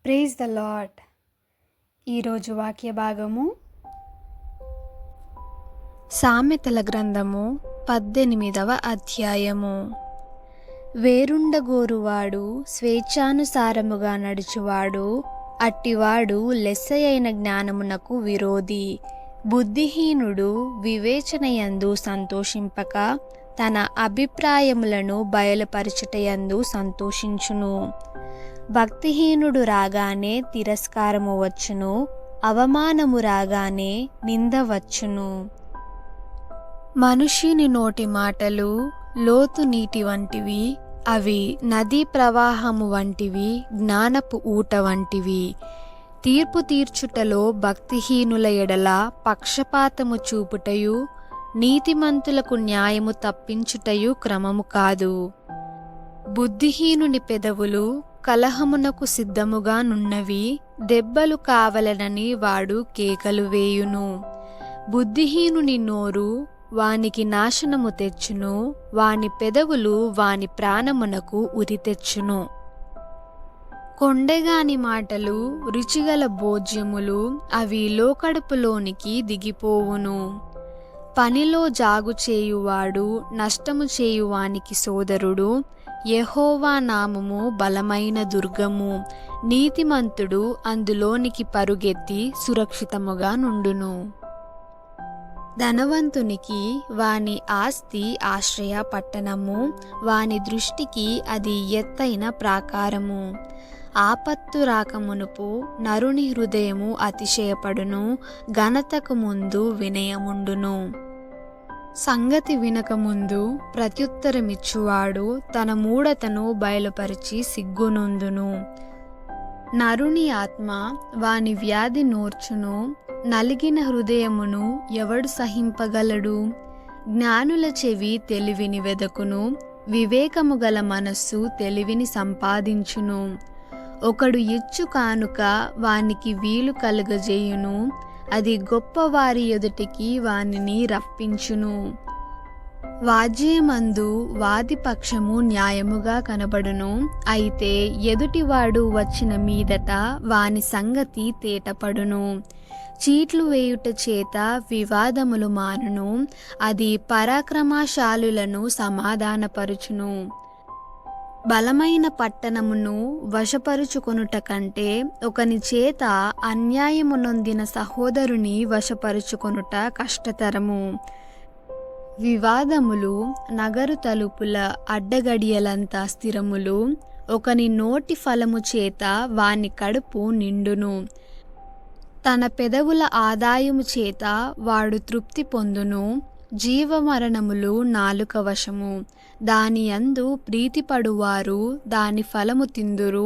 Praise the lord. ఈరోజు వాక్య భాగము సామెతల గ్రంథము 18వ అధ్యాయము. వేరుండగోరువాడు స్వేచ్ఛానుసారముగా నడుచువాడు, అట్టివాడు లెస్సయైన జ్ఞానమునకు విరోధి. బుద్ధిహీనుడు వివేచనయందు సంతోషింపక తన అభిప్రాయములను బయలుపరచుటయందు సంతోషించును. భక్తిహీనుడు రాగానే తిరస్కారము వచ్చును, అవమానము రాగానే నింద వచ్చును. మనుష్యుని నోటి మాటలు లోతు నీటి వంటివి, అవి నదీ ప్రవాహము వంటివి, జ్ఞానపు ఊట వంటివి. తీర్పు తీర్చుటలో భక్తిహీనుల ఎడల పక్షపాతము చూపుటయు, నీతిమంతులకు న్యాయము తప్పించుటయు క్రమము కాదు. బుద్ధిహీనుని పెదవులు కలహమునకు సిద్ధముగా నున్నవి, దెబ్బలు కావలనని వాడు కేకలు వేయును. బుద్ధిహీనుని నోరు వానికి నాశనము తెచ్చును, వాని పెదవులు వాని ప్రాణమునకు ఉరి తెచ్చును. కొండెగాని మాటలు రుచిగల భోజ్యములు, అవి లోకడుపులోనికి దిగిపోవును. పనిలో జాగు చేయువాడు నష్టము చేయువానికి సోదరుడు. యెహోవా నామము బలమైన దుర్గము, నీతిమంతుడు అందులోనికి పరుగెత్తి సురక్షితముగా నుండును. ధనవంతునికి వాని ఆస్తి ఆశ్రయ పట్టణము, వాని దృష్టికి అది ఎత్తైన ప్రాకారము. ఆపత్తు రాకమునుపు నరుని హృదయము అతిశయపడును, ఘనతకు ముందు వినయముండును. సంగతి వినకముందు ప్రత్యుత్తరమిచ్చువాడు తన మూఢతను బయలుపరిచి సిగ్గునొందును. నరుని ఆత్మ వాని వ్యాధి నోర్చును, నలిగిన హృదయమును ఎవడు సహింపగలడు? జ్ఞానుల చెవి తెలివిని వెదకును, వివేకము గల మనస్సు తెలివిని సంపాదించును. ఒకడు ఇచ్చు కానుక వానికి వీలు కలుగజేయును, అది గొప్పవారి ఎదుటికి వానిని రప్పించును. వాజ్యమందు వాది పక్షము న్యాయముగా కనబడును, అయితే ఎదుటివాడు వచ్చిన మీదట వాని సంగతి తేటపడును. చీట్లు వేయుట చేత వివాదములు మానును, అది పరాక్రమశాలులను సమాధానపరుచును. బలమైన పట్టణమును వశపరుచుకొనుట కంటే ఒకని చేత అన్యాయము నొందిన సహోదరుని వశపరుచుకొనుట కష్టతరము. వివాదములు నగరు తలుపుల అడ్డగడియలంత స్థిరములు, ఒకని నోటి ఫలము చేత వాని కడుపు నిండును. తన పెదవుల ఆదాయము చేత వాడు తృప్తి పొందును. జీవమరణములు నాలుక వశము, దాని యందు ప్రీతిపడువారు దాని ఫలము తిందురు.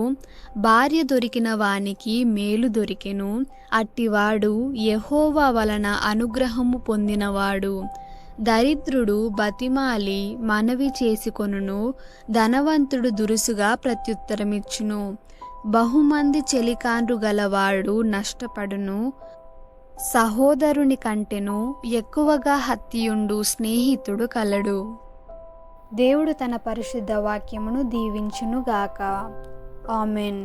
భార్య దొరికిన వానికి మేలు దొరికెను, అట్టివాడు యెహోవా వలన అనుగ్రహము పొందినవాడు. దరిద్రుడు బతిమాలి మనవి చేసుకొనును, ధనవంతుడు దురుసుగా ప్రత్యుత్తరమిచ్చును. బహుమంది చెలికాండ్రు గలవాడు నష్టపడును, సహోదరుని కంటెను ఎక్కువగా హత్తియుండు స్నేహితుడు కలడు. దేవుడు తన పరిశుద్ధ వాక్యమును దీవించునుగాక. ఆమెన్.